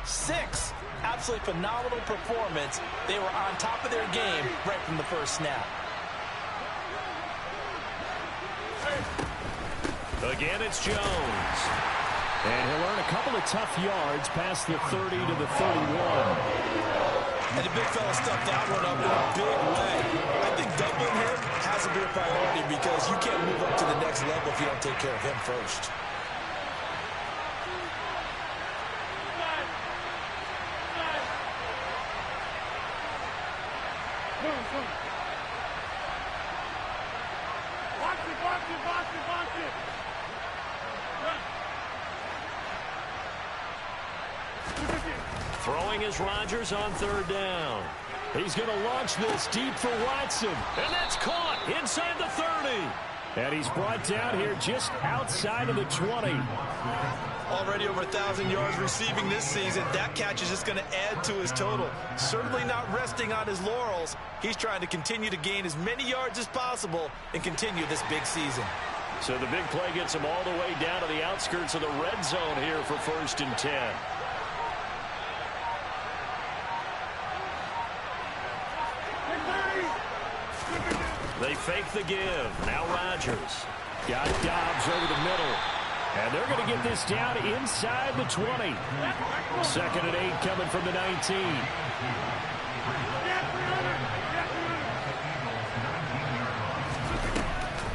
6. Absolutely phenomenal performance. They were on top of their game right from the first snap. Again, it's Jones. And he'll earn a couple of tough yards past the 30 to the 31. And the big fella stuffed that one up in a big way. I think doubling him has to be a priority because you can't move up to the next level if you don't take care of him first. Throwing is Rodgers on 3rd down. He's going to launch this deep for Watson. And that's caught inside the 30. And he's brought down here just outside of the 20. Already over 1,000 yards receiving this season. That catch is just going to add to his total. Certainly not resting on his laurels. He's trying to continue to gain as many yards as possible and continue this big season. So the big play gets him all the way down to the outskirts of the red zone here for 1st and 10. They fake the give. Now Rodgers. Got Dobbs over the middle. And they're going to get this down inside the 20. 2nd and 8 coming from the 19.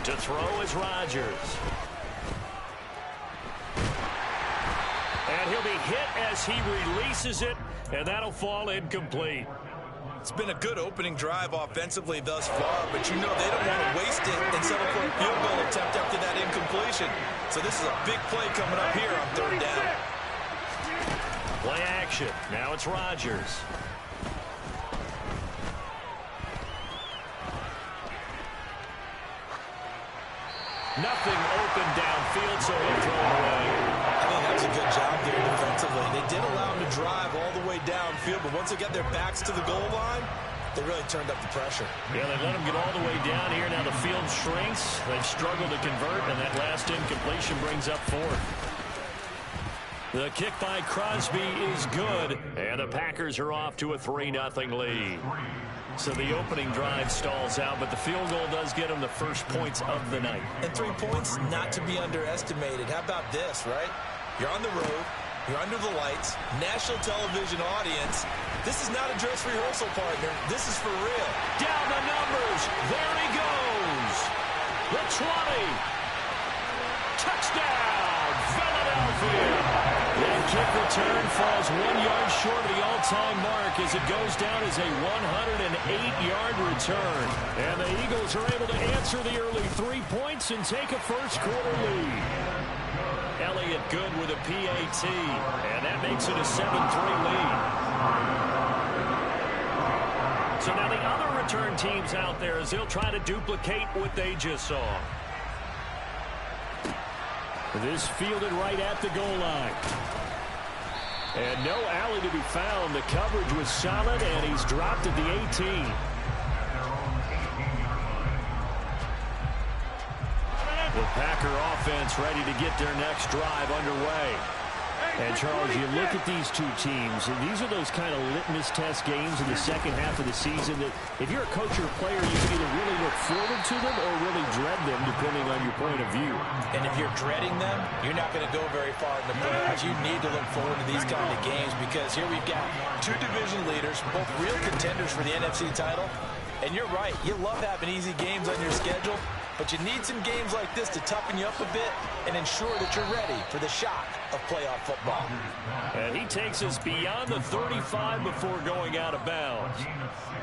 To throw is Rodgers. And he'll be hit as he releases it, and that'll fall incomplete. It's been a good opening drive offensively thus far, but you know they don't want to waste it and settle for a field goal attempt after that incompletion. So this is a big play coming up here on 3rd down. Play action. Now it's Rodgers. Nothing open downfield, so he'll throw it away. I think that was a good job there defensively. They did allow him to drive all the way downfield, but once they got their backs to the goal line, they really turned up the pressure. Yeah, they let him get all the way down here. Now the field shrinks. They've struggled to convert, and that last incompletion brings up 4th. The kick by Crosby is good, and the Packers are off to a 3-0 lead. So the opening drive stalls out, but the field goal does get them the first points of the night. And 3 points not to be underestimated. How about this, right? You're on the road. You're under the lights. National television audience. This is not a dress rehearsal, partner. This is for real. Down the numbers. There he goes. The 20. Touchdown, Philadelphia. That kick return falls 1 yard short of the all-time mark as it goes down as a 108-yard return. And the Eagles are able to answer the early 3 points and take a first-quarter lead. Elliott good with a PAT, and that makes it a 7-3 lead. So now the other return teams out there as they'll try to duplicate what they just saw. This fielded right at the goal line. And no alley to be found. The coverage was solid, and he's dropped at the 18. The Packer offense ready to get their next drive underway. And, Charles, you look at these two teams, and these are those kind of litmus test games in the second half of the season that if you're a coach or a player, you can either really look forward to them or really dread them, depending on your point of view. And if you're dreading them, you're not going to go very far in the playoffs. You need to look forward to these kind of games because here we've got 2 division leaders, both real contenders for the NFC title. And you're right, you love having easy games on your schedule, but you need some games like this to toughen you up a bit and ensure that you're ready for the shock of playoff football. And he takes us beyond the 35 before going out of bounds.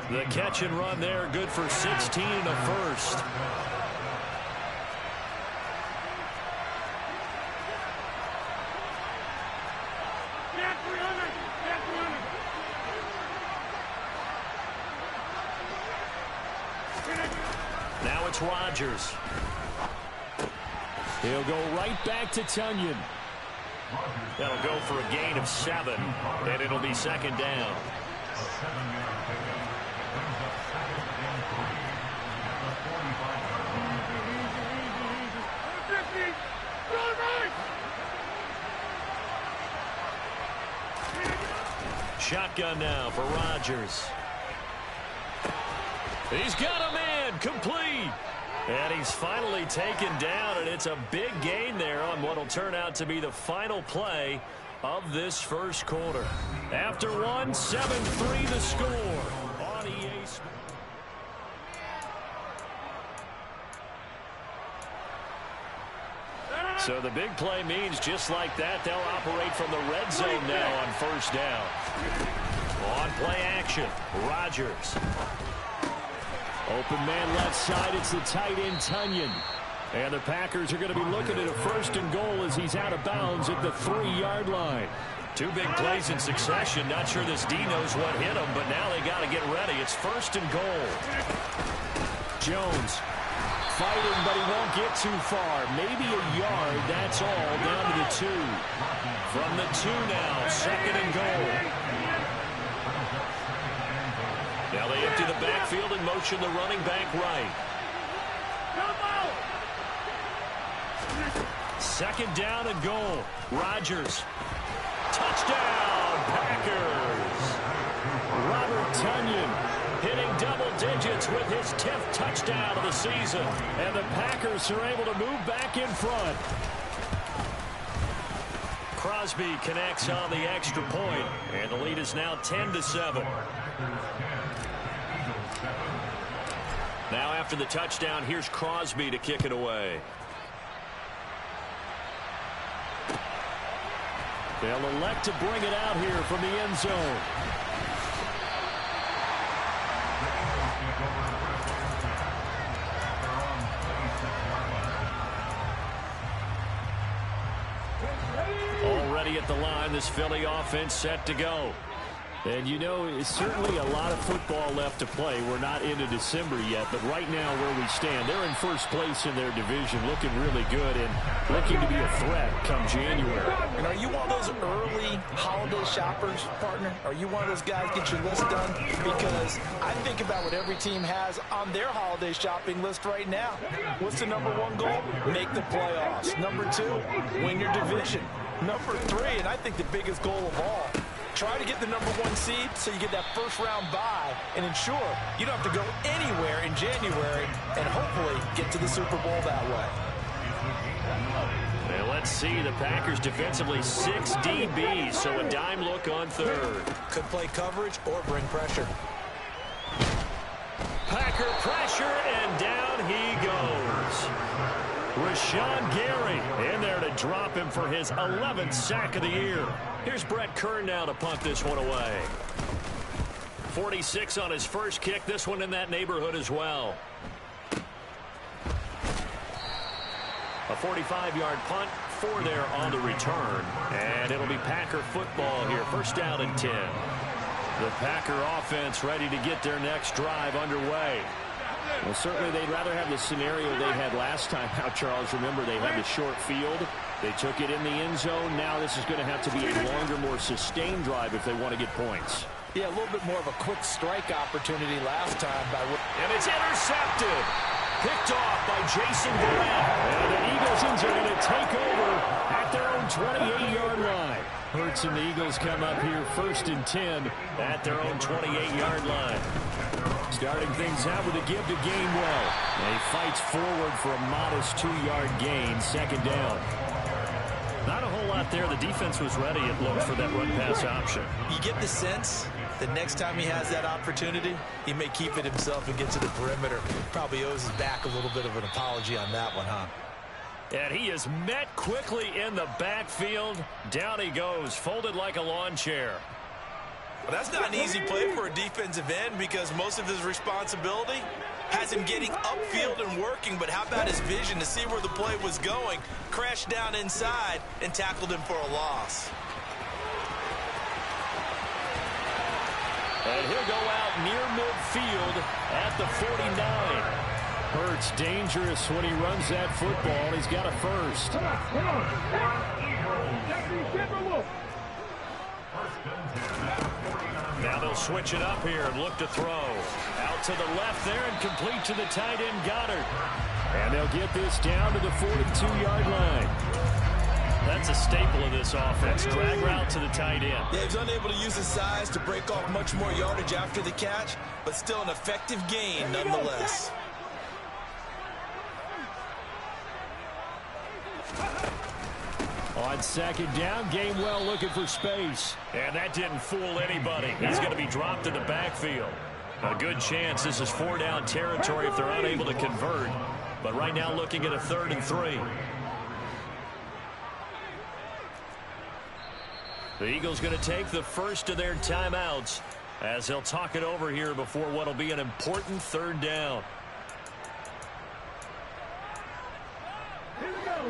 The catch and run there, good for 16 and a first. Now it's Rodgers. He'll go right back to Tunyon. That'll go for a gain of 7, and it'll be 2nd down. Shotgun now for Rodgers. He's got a man, complete. And he's finally taken down, and it's a big gain there on what will turn out to be the final play of this first quarter. After one, 7-3 the score on EA Sports. So the big play means just like that, they'll operate from the red zone now on first down. On play action, Rodgers. Open man left side, it's the tight end Tonyan. And the Packers are going to be looking at a first and goal as he's out of bounds at the 3-yard line. Two big plays in succession. Not sure this D knows what hit him, but now they got to get ready. It's first and goal. Jones fighting, but he won't get too far. Maybe a yard, that's all, down to the 2. From the 2 now, second and goal. Now they empty the backfield and motion the running back right. Second down and goal. Rodgers. Touchdown, Packers. Robert Tonyan hitting double digits with his 10th touchdown of the season. And the Packers are able to move back in front. Crosby connects on the extra point, and the lead is now 10-7. Now after the touchdown, here's Crosby to kick it away. They'll elect to bring it out here from the end zone. Already at the line, this Philly offense set to go. And, you know, it's certainly a lot of football left to play. We're not into December yet, but right now where we stand, they're in first place in their division, looking really good and looking to be a threat come January. And are you one of those early holiday shoppers, partner? Are you one of those guys get your list done? Because I think about what every team has on their holiday shopping list right now. What's the number 1 goal? Make the playoffs. Number 2, win your division. Number 3, and I think the biggest goal of all, try to get the number 1 seed so you get that first-round bye and ensure you don't have to go anywhere in January and hopefully get to the Super Bowl that way. And let's see, the Packers defensively 6 DBs, so a dime look on third. Could play coverage or bring pressure. Packer pressure, and down he goes. Rashawn Gary in there to drop him for his 11th sack of the year. Here's Brett Kern now to punt this one away. 46 on his first kick. This one in that neighborhood as well. A 45-yard punt, 4 there on the return. And it'll be Packer football here. First down and 10. The Packer offense ready to get their next drive underway. Well, certainly they'd rather have the scenario they had last time out, Charles. Remember, they had the short field. They took it in the end zone. Now this is going to have to be a longer, more sustained drive if they want to get points. Yeah, a little bit more of a quick strike opportunity last time. And it's intercepted. Picked off by Jason Garrett. And the Eagles are going to take over at their own 28-yard line. Hurts and the Eagles come up here first and 10 at their own 28-yard line. Starting things out with a give to Gainwell. And he fights forward for a modest 2-yard gain, second down. Not a whole lot there. The defense was ready, it looked, for that run-pass option. You get the sense that next time he has that opportunity, he may keep it himself and get to the perimeter. Probably owes his back a little bit of an apology on that one, huh? And he is met quickly in the backfield. Down he goes, folded like a lawn chair. Well, that's not an easy play for a defensive end because most of his responsibility has him getting upfield and working, but how about his vision to see where the play was going, crashed down inside, and tackled him for a loss. And he'll go out near midfield at the 49. Hurts dangerous when he runs that football. He's got a first. Now they'll switch it up here and look to throw. Out to the left there and complete to the tight end Goddard. And they'll get this down to the 42-yard line. That's a staple of this offense. Drag route to the tight end. Yeah, he's unable to use his size to break off much more yardage after the catch, but still an effective gain nonetheless. On second down, Gainwell looking for space. And that didn't fool anybody. He's going to be dropped in the backfield. A good chance this is 4-down territory if they're unable to convert. But right now looking at a 3rd and 3. The Eagles going to take the first of their timeouts as they'll talk it over here before what will be an important 3rd down.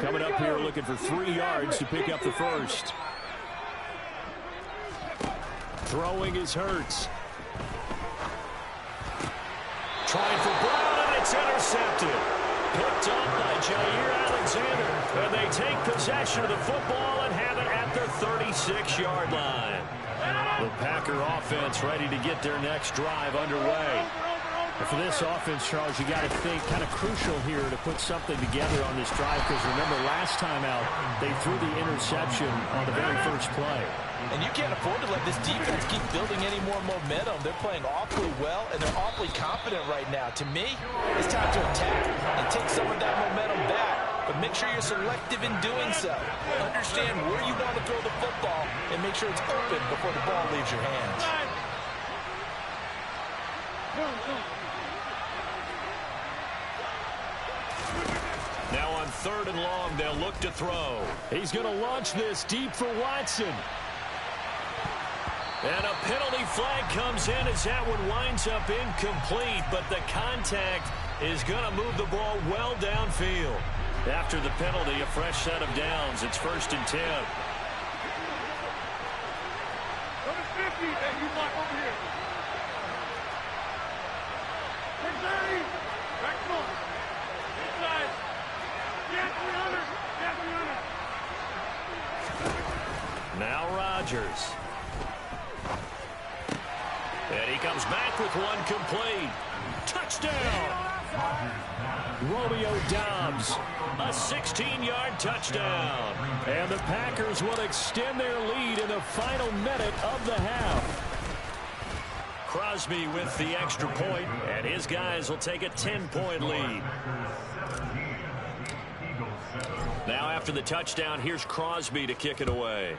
Coming up here looking for 3 yards to pick up the first. Throwing is Hurts. Trying for Brown, and it's intercepted. Picked up by Jair Alexander. And they take possession of the football and have it at their 36-yard line. The Packer offense ready to get their next drive underway. For this offense, Charles, you got to think kind of crucial here to put something together on this drive, because remember last time out they threw the interception on the very first play. And you can't afford to let this defense keep building any more momentum. They're playing awfully well, and they're awfully confident right now. To me, it's time to attack and take some of that momentum back. But make sure you're selective in doing so. Understand where you want to throw the football and make sure it's open before the ball leaves your hands. Now on 3rd and long, they'll look to throw. He's going to launch this deep for Watson. And a penalty flag comes in as that one winds up incomplete, but the contact is going to move the ball well downfield. After the penalty, a fresh set of downs. It's 1st and 10. Number 50, hey, you block over here. 630, back foot. Inside. Get 300, get 300. Now Rodgers. And he comes back with one complete. Touchdown! Romeo Doubs, a 16-yard touchdown. And the Packers will extend their lead in the final minute of the half. Crosby with the extra point, and his guys will take a 10-point lead. Now after the touchdown, here's Crosby to kick it away.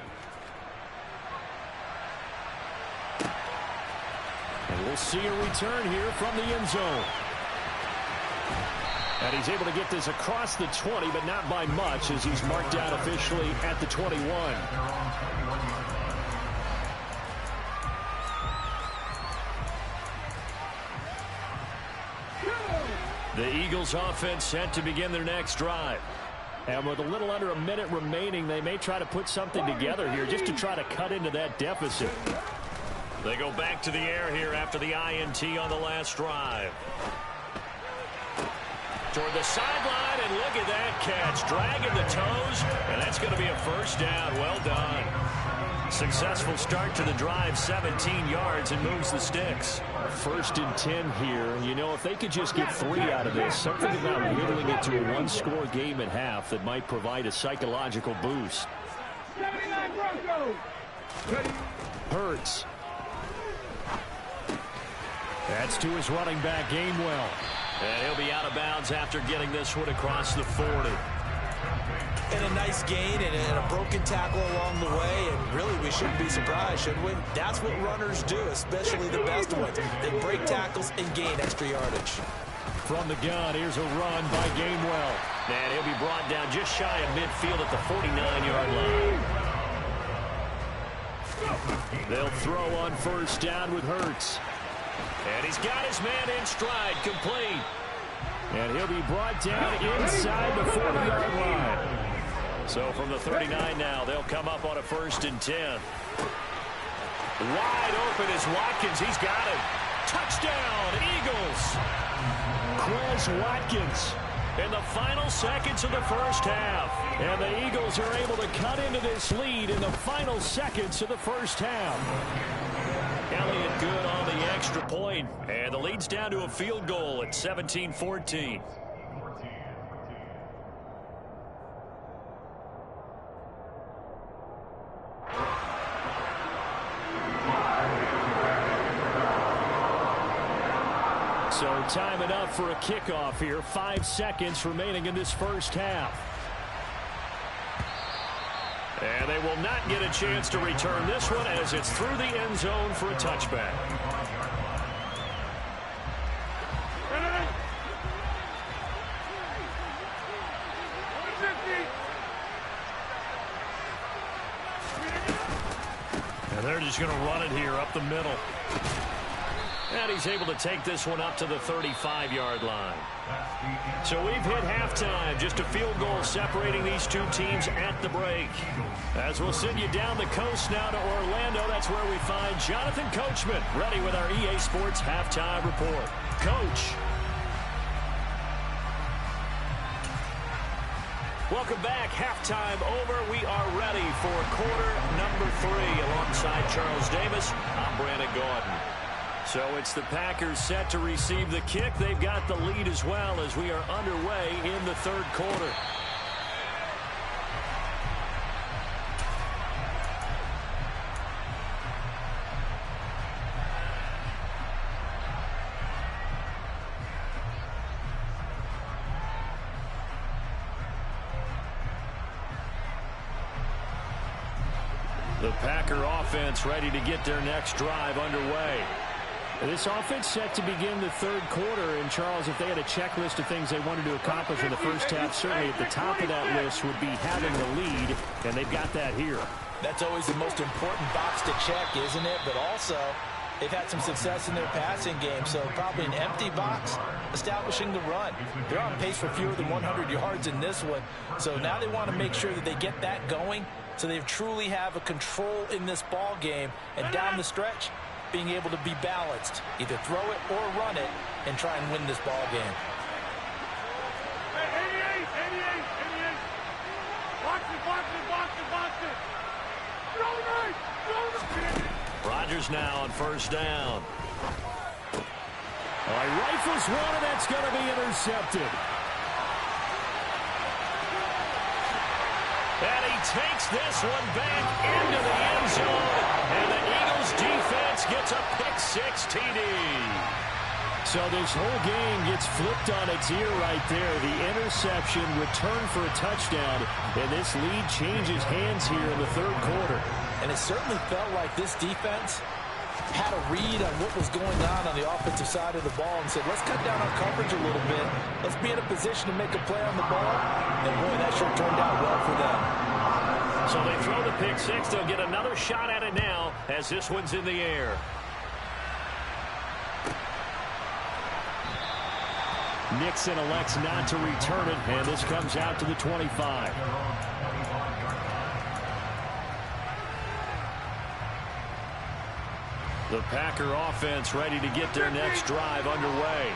And we'll see a return here from the end zone. And he's able to get this across the 20, but not by much, as he's marked down officially at the 21. The Eagles offense set to begin their next drive. And with a little under a minute remaining, they may try to put something together here just to try to cut into that deficit. They go back to the air here after the INT on the last drive. Toward the sideline, and look at that catch. Dragging the toes, and that's going to be a 1st down. Well done. Successful start to the drive, 17 yards, and moves the sticks. 1st and 10 here, and you know, if they could just get 3 out of this, something about whittling it to a 1-score game at half that might provide a psychological boost. 79 Broncos. Hurts. That's to his running back, Gainwell. And he'll be out of bounds after getting this one across the 40. And a nice gain and a broken tackle along the way, and really we shouldn't be surprised, should we? That's what runners do, especially the best ones. They break tackles and gain extra yardage. From the gun, here's a run by Gainwell. And he'll be brought down just shy of midfield at the 49-yard line. They'll throw on 1st down with Hurts. And he's got his man in stride, complete. And he'll be brought down inside the 40-yard line. So from the 39 now, they'll come up on a 1st and 10. Wide open is Watkins. He's got it. Touchdown, Eagles. Quez Watkins in the final seconds of the first half. And the Eagles are able to cut into this lead in the final seconds of the first half. Elliott good on the extra point, and the lead's down to a field goal at 17-14. So time enough for a kickoff here. 5 seconds remaining in this first half. And they will not get a chance to return this one as it's through the end zone for a touchback. And they're just going to run it here up the middle. And he's able to take this one up to the 35-yard line. So we've hit halftime. Just a field goal separating these two teams at the break. As we'll send you down the coast now to Orlando, that's where we find Jonathan Coachman ready with our EA Sports halftime report. Coach. Welcome back. Halftime over. We are ready for quarter number 3. Alongside Charles Davis, I'm Brandon Gaudin. So it's the Packers set to receive the kick. They've got the lead as well as we are underway in the third quarter. The Packer offense ready to get their next drive underway. This offense set to begin the third quarter. And, Charles, if they had a checklist of things they wanted to accomplish in the first half, certainly at the top of that list would be having the lead, and they've got that here. That's always the most important box to check, isn't it? But also, they've had some success in their passing game, so probably an empty box establishing the run. They're on pace for fewer than 100 yards in this one, so now they want to make sure that they get that going so they truly have a control in this ball game, and down the stretch, being able to be balanced, either throw it or run it, and try and win this ball game. 88, 88. Box it. Rodgers now on first down. He rifles one, and that's going to be intercepted. And he takes this one back into the end zone. And the Eagles defense gets a pick-6 TD. So this whole game gets flipped on its ear right there. The interception, return for a touchdown. And this lead changes hands here in the third quarter. And it certainly felt like this defense had a read on what was going on the offensive side of the ball and said, let's cut down our coverage a little bit. Let's be in a position to make a play on the ball. And, boy, that sure turned out well for them. So they throw the pick-6. They'll get another shot at it now as this one's in the air. Nixon elects not to return it, and this comes out to the 25. The Packer offense ready to get their next drive underway.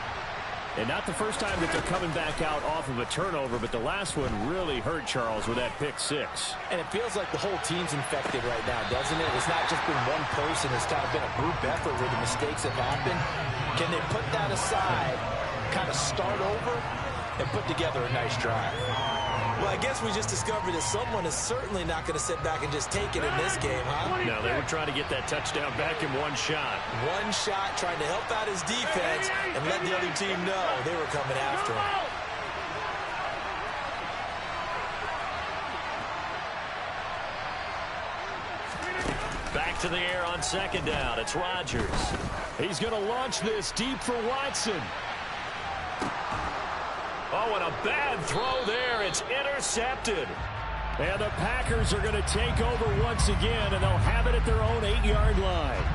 And not the first time that they're coming back out off of a turnover, but the last one really hurt, Charles, with that pick-6. And it feels like the whole team's infected right now, doesn't it? It's not just been one person. It's kind of been a group effort where the mistakes have happened. Can they put that aside, kind of start over, and put together a nice drive? Well, I guess we just discovered that someone is certainly not going to sit back and just take it in this game, huh? No, they were trying to get that touchdown back in one shot. One shot, trying to help out his defense and let the other team know they were coming after him. Back to the air on second down. It's Rodgers. He's going to launch this deep for Watson. Oh, and a bad throw there. It's intercepted. And the Packers are going to take over once again, and they'll have it at their own 8-yard line.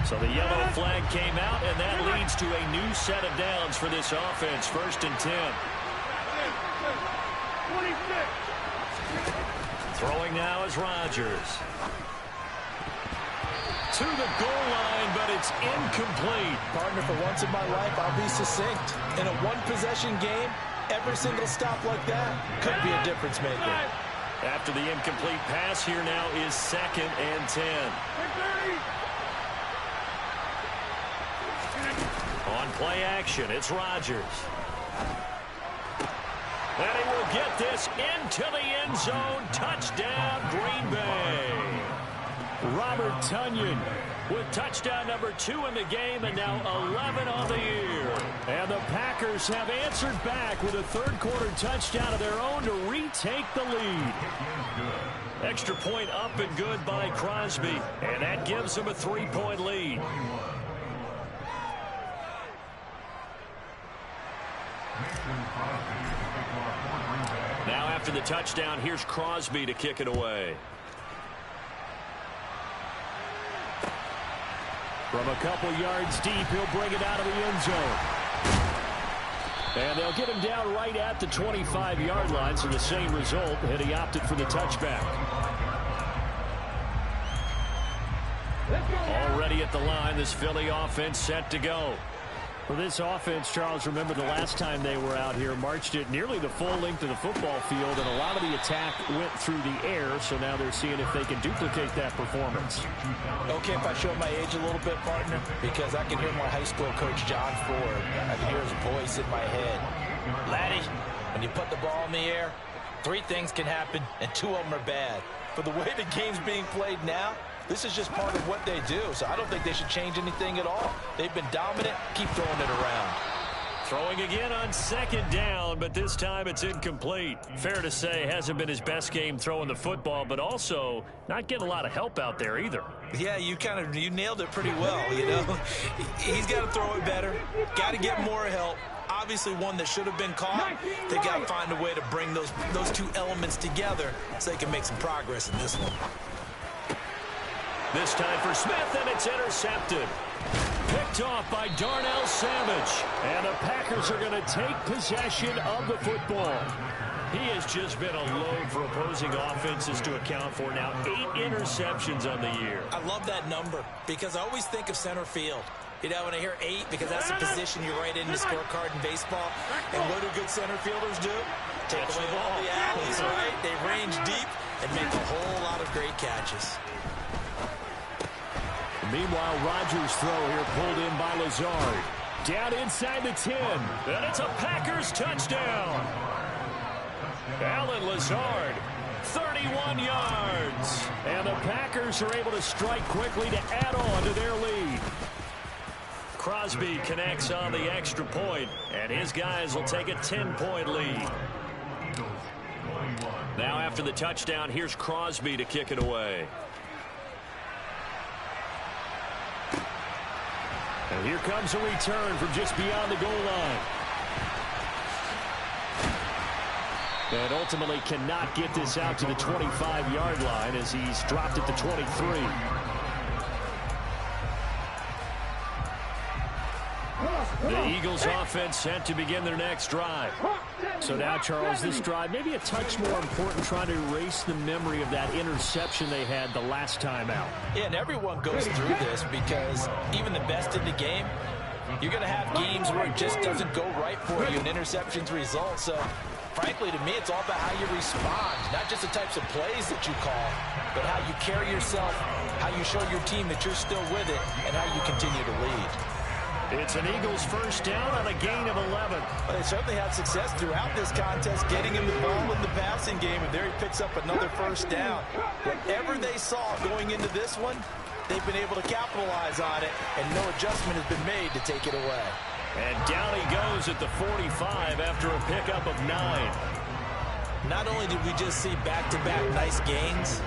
So the yellow flag came out, and that leads to a new set of downs for this offense. 1st and 10. 26. Throwing now is Rodgers. To the goal line, but it's incomplete. Partner, for once in my life, I'll be succinct. In a one-possession game, every single stop like that could be a difference maker. After the incomplete pass, here now is 2nd and 10. On play action, it's Rodgers. And he will get this into the end zone. Touchdown, Green Bay. Robert Tonyan with touchdown number 2 in the game and now 11 on the year. And the Packers have answered back with a third-quarter touchdown of their own to retake the lead. Extra point up and good by Crosby, and that gives them a 3-point lead. Now after the touchdown, here's Crosby to kick it away. From a couple yards deep, he'll bring it out of the end zone. And they'll get him down right at the 25-yard line, so the same result, and he opted for the touchback. Already at the line, this Philly offense set to go. For this offense, Charles, remember the last time they were out here, marched it nearly the full length of the football field, and a lot of the attack went through the air, so now they're seeing if they can duplicate that performance. Okay, if I show my age a little bit, partner, because I can hear my high school coach, John Ford. I can hear his voice in my head. Laddie, when you put the ball in the air, 3 things can happen, and 2 of them are bad. For the way the game's being played now, this is just part of what they do, so I don't think they should change anything at all. They've been dominant. Keep throwing it around. Throwing again on 2nd down, but this time it's incomplete. Fair to say, hasn't been his best game throwing the football, but also not getting a lot of help out there either. Yeah, you nailed it pretty well, you know. He's got to throw it better. Got to get more help. Obviously one that should have been caught. They got to find a way to bring those 2 elements together so they can make some progress in this one. This time for Smith, and it's intercepted. Picked off by Darnell Savage. And the Packers are going to take possession of the football. He has just been a load for opposing offenses to account for. Now 8 interceptions on the year. I love that number because I always think of center field. You know, when I hear 8, because that's the position you write in the scorecard in baseball. And what do good center fielders do? Take away all the alleys, right? They range deep and make a whole lot of great catches. Meanwhile, Rodgers' throw here pulled in by Lazard. Down inside the 10. And it's a Packers touchdown. Allen Lazard, 31 yards. And the Packers are able to strike quickly to add on to their lead. Crosby connects on the extra point, and his guys will take a 10-point lead. Now after the touchdown, here's Crosby to kick it away. And here comes a return from just beyond the goal line. And ultimately cannot get this out to the 25-yard line as he's dropped at the 23. The Eagles offense set to begin their next drive. So now, Charles, this drive maybe a touch more important, trying to erase the memory of that interception they had the last time out. Yeah, and everyone goes through this because even the best in the game, you're going to have games where it just doesn't go right for you and interceptions result. So, frankly, to me, it's all about how you respond, not just the types of plays that you call, but how you carry yourself, how you show your team that you're still with it, and how you continue to lead. It's an Eagles first down on a gain of 11. Well, they certainly had success throughout this contest, getting him the ball in the passing game, and there he picks up another first down. Whatever they saw going into this one, they've been able to capitalize on it, and no adjustment has been made to take it away. And down he goes at the 45 after a pickup of 9. Not only did we just see back-to-back nice gains,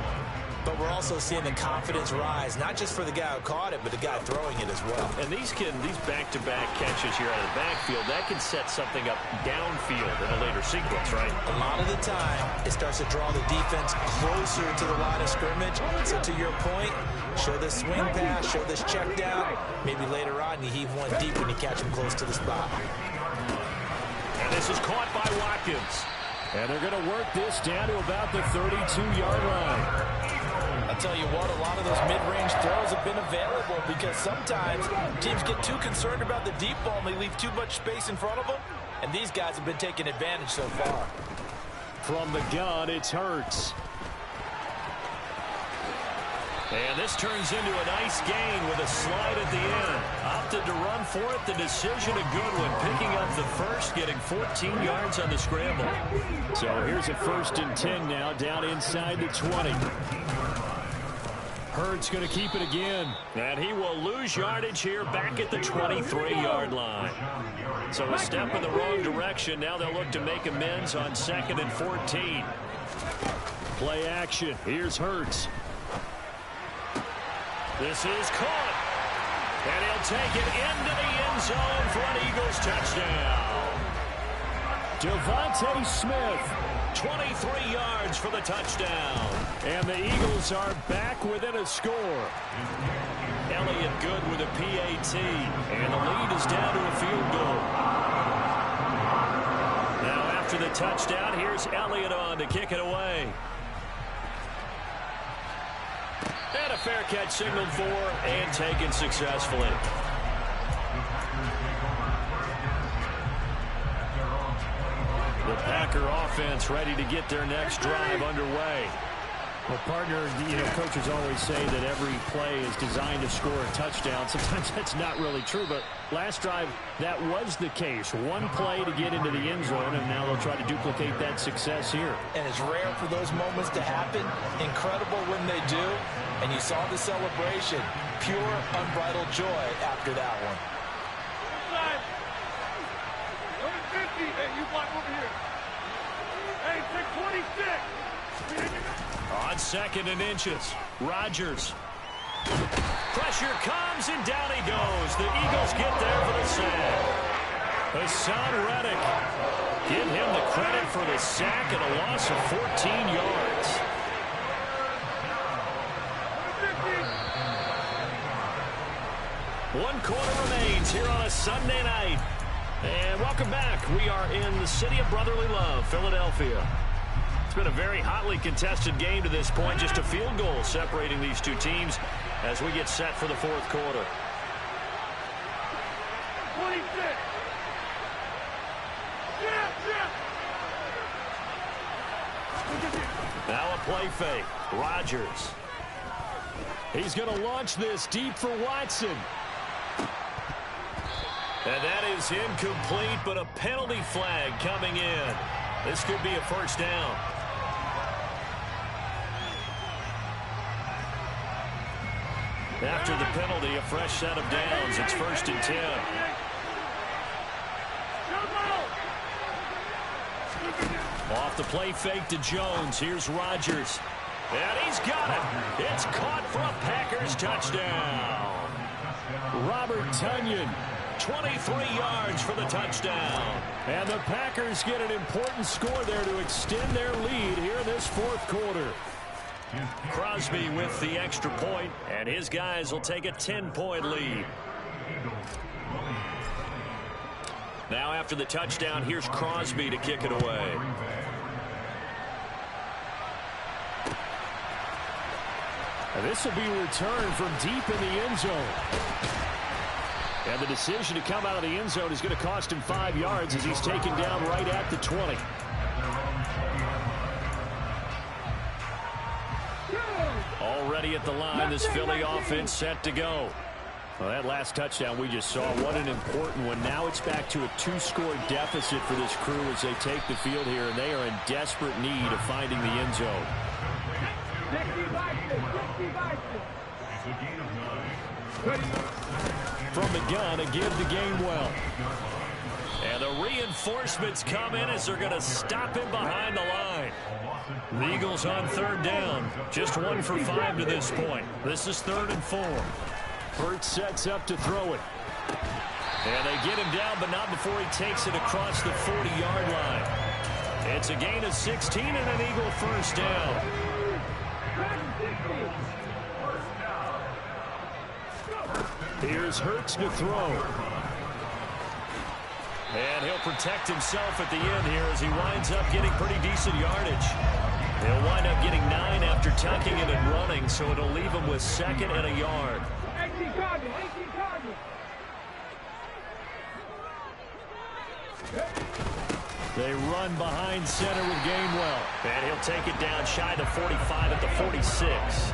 but we're also seeing the confidence rise, not just for the guy who caught it, but the guy throwing it as well. And these back-to-back catches here out of the backfield, that can set something up downfield in a later sequence, right? A lot of the time, it starts to draw the defense closer to the line of scrimmage. So to your point, show this swing pass, show this check down. Maybe later on, you heave one deep when you catch him close to the spot. And this is caught by Watkins. And they're going to work this down to about the 32-yard line. I'll tell you what, a lot of those mid-range throws have been available because sometimes teams get too concerned about the deep ball and they leave too much space in front of them, and these guys have been taking advantage so far. From the gun, it's Hurts. And this turns into a nice gain with a slide at the end. Opted to run for it. The decision a good one. Picking up the first, getting 14 yards on the scramble. So here's a 1st and 10 now, down inside the 20. Hurts going to keep it again. And he will lose yardage here back at the 23-yard line. So a step in the wrong direction. Now they'll look to make amends on 2nd and 14. Play action. Here's Hurts. This is caught. And he'll take it into the end zone for an Eagles touchdown. Devontae Smith, 23 yards for the touchdown. And the Eagles are back within a score. Elliott good with a PAT. And the lead is down to a field goal. Now after the touchdown, here's Elliott on to kick it away. And a fair catch signaled for and taken successfully. The Packer offense ready to get their next drive underway. Well, partner, coaches always say that every play is designed to score a touchdown. Sometimes that's not really true, but last drive, that was the case. One play to get into the end zone, and now they'll try to duplicate that success here. And it's rare for those moments to happen. Incredible when they do. And you saw the celebration. Pure, unbridled joy after that one. Inside. Number 50. Hey, you block over here. Hey, take 26. On 2nd and inches, Rodgers. Pressure comes, and down he goes. The Eagles get there for the sack. Hassan Reddick. Give him the credit for the sack and a loss of 14 yards. One quarter remains here on a Sunday night. And welcome back. We are in the city of brotherly love, Philadelphia. It's been a very hotly contested game to this point. Just a field goal separating these two teams as we get set for the fourth quarter. 26. Now a play fake. Rodgers. He's going to launch this deep for Watson. And that is incomplete, but a penalty flag coming in. This could be a first down. After the penalty, a fresh set of downs. It's 1st and 10. Off the play fake to Jones. Here's Rodgers. And he's got it. It's caught for a Packers touchdown. Robert Tonyan, 23 yards for the touchdown. And the Packers get an important score there to extend their lead here this fourth quarter. Crosby with the extra point, and his guys will take a 10-point lead. Now after the touchdown, here's Crosby to kick it away. And this will be returned from deep in the end zone. And the decision to come out of the end zone is going to cost him 5 yards as he's taken down right at the 20. Already at the line, this Philly offense set to go. Well, that last touchdown we just saw, what an important one. Now it's back to a 2-score deficit for this crew as they take the field here, and they are in desperate need of finding the end zone. From the gun, a give to Gainwell. And the reinforcements come in as they're going to stop him behind the line. The Eagles on 3rd down. Just 1 for 5 to this point. This is 3rd and 4. Hurts sets up to throw it. And they get him down, but not before he takes it across the 40-yard line. It's a gain of 16 and an Eagle first down. Here's Hurts to throw. And he'll protect himself at the end here as he winds up getting pretty decent yardage. He'll wind up getting 9 after tucking it and running, so it'll leave him with 2nd and a yard. They run behind center with Gainwell. And he'll take it down shy of the 45 at the 46.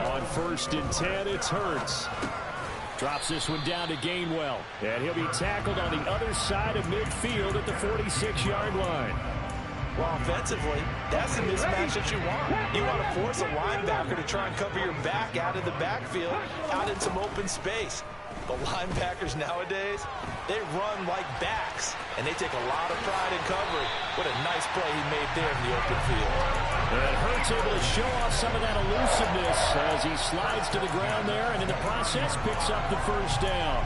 On 1st and 10, it's Hurts. Drops this one down to Gainwell. And he'll be tackled on the other side of midfield at the 46-yard line. Well, offensively, that's the mismatch that you want. You want to force a linebacker to try and cover your back out of the backfield, out in some open space. The linebackers nowadays, they run like backs, and they take a lot of pride in covering. What a nice play he made there in the open field. And Hurts able to show off some of that elusiveness as he slides to the ground there, and in the process picks up the first down.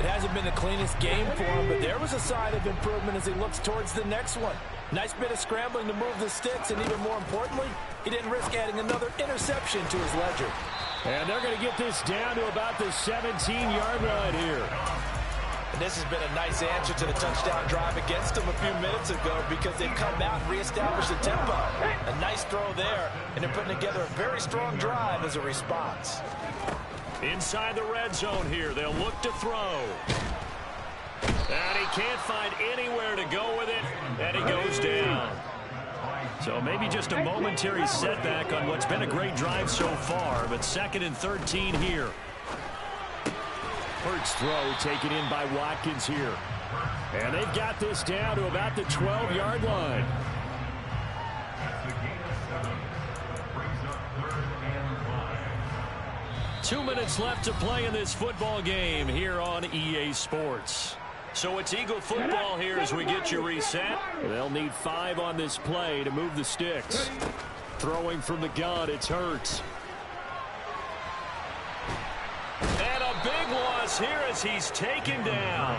It hasn't been the cleanest game for him, but there was a sign of improvement as he looks towards the next one. Nice bit of scrambling to move the sticks, and even more importantly, he didn't risk adding another interception to his ledger. And they're going to get this down to about the 17-yard line here. And this has been a nice answer to the touchdown drive against them a few minutes ago because they've come out and reestablished the tempo. A nice throw there, and they're putting together a very strong drive as a response. Inside the red zone here, they'll look to throw. And he can't find anywhere to go with it, and he goes down. So maybe just a momentary setback on what's been a great drive so far, but 2nd and 13 here. Hurts throw taken in by Watkins here. And they've got this down to about the 12-yard line. Two minutes left to play in this football game here on EA Sports. So it's Eagle football here as we get you reset. They'll need 5 on this play to move the sticks. Throwing from the gun, it's Hurts. And a big loss here as he's taken down.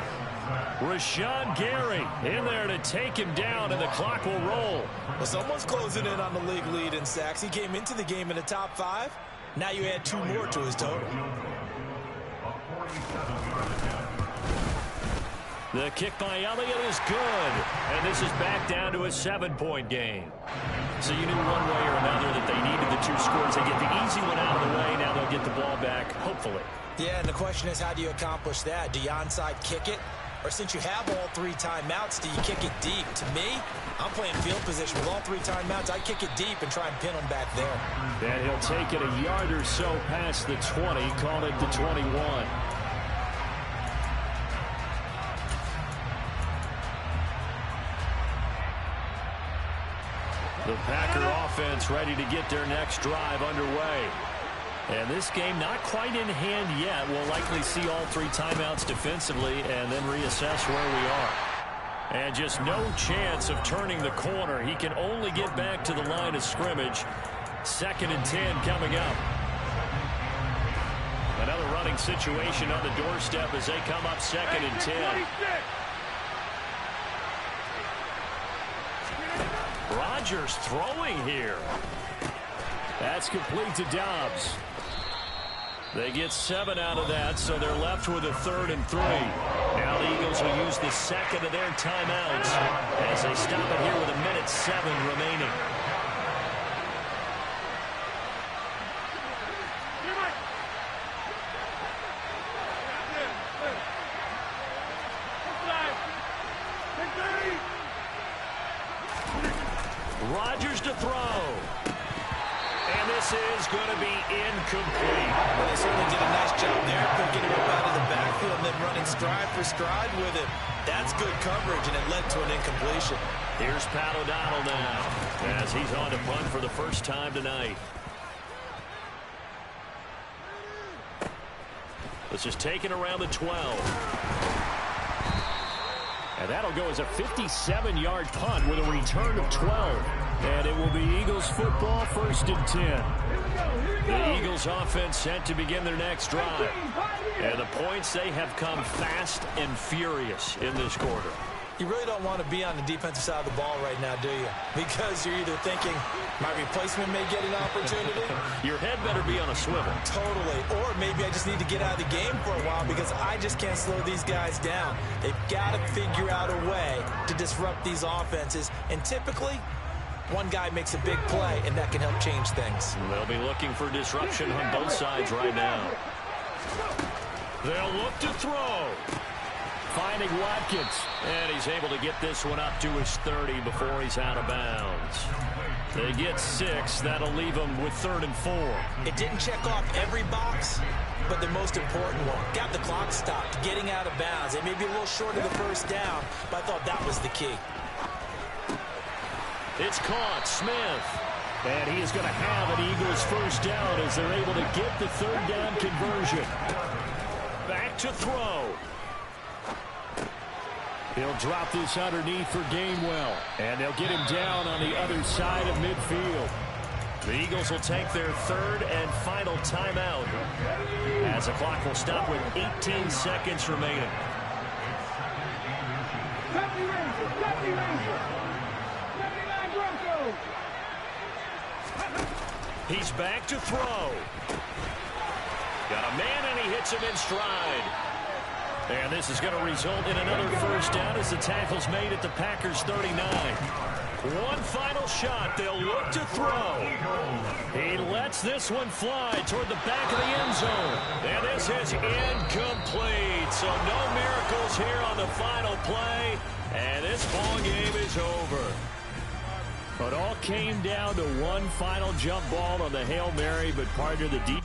Rashawn Gary in there to take him down, and the clock will roll. Well, someone's closing in on the league lead in sacks. He came into the game in the top 5. Now you add 2 more to his total. The kick by Elliott is good. And this is back down to a 7-point game. So you knew one way or another that they needed the 2 scores. They get the easy one out of the way. Now they'll get the ball back, hopefully. Yeah, and the question is, how do you accomplish that? Do you onside kick it? Or since you have all 3 timeouts, do you kick it deep? To me, I'm playing field position with all 3 timeouts. I kick it deep and try and pin them back there. And he'll take it a yard or so past the 20, call it the 21. The Packer offense ready to get their next drive underway. And this game not quite in hand yet. We'll likely see all 3 timeouts defensively and then reassess where we are. And just no chance of turning the corner. He can only get back to the line of scrimmage. 2nd and 10 coming up. Another running situation on the doorstep as they come up 2nd and 10. Rodgers throwing here. That's complete to Dobbs. They get 7 out of that, so they're left with a 3rd and 3. Now the Eagles will use the 2nd of their timeouts as they stop it here with 1:07 remaining. Rodgers to throw. And this is going to be incomplete. Well, they certainly did a nice job there, picking him up out of the backfield and then running stride for stride with him. That's good coverage, and it led to an incompletion. Here's Pat O'Donnell now as he's on to punt for the first time tonight. This is taken around the 12. And that'll go as a 57-yard punt with a return of 12. And it will be Eagles football, 1st and 10. The Eagles offense set to begin their next drive. And the points, they have come fast and furious in this quarter. You really don't want to be on the defensive side of the ball right now, do you? Because you're either thinking, my replacement may get an opportunity. Your head better be on a swivel. Totally. Or maybe I just need to get out of the game for a while because I just can't slow these guys down. They've got to figure out a way to disrupt these offenses. And typically, one guy makes a big play, and that can help change things. They'll be looking for disruption on both sides right now. They'll look to throw. Finding Watkins. And he's able to get this one up to his 30 before he's out of bounds. They get 6. That'll leave them with 3rd and 4. It didn't check off every box, but the most important one. Got the clock stopped, getting out of bounds. They may be a little short of the first down, but I thought that was the key. It's caught. Smith. And he is going to have an Eagles first down as they're able to get the third down conversion. Back to throw. He'll drop this underneath for Gainwell. And they'll get him down on the other side of midfield. The Eagles will take their third and final timeout as the clock will stop with 18 seconds remaining. He's back to throw. Got a man, and he hits him in stride. And this is going to result in another first down as the tackle's made at the Packers' 39. One final shot. They'll look to throw. He lets this one fly toward the back of the end zone. And this is incomplete. So no miracles here on the final play. And this ball game is over. It all came down to one final jump ball on the Hail Mary, but partner, the deep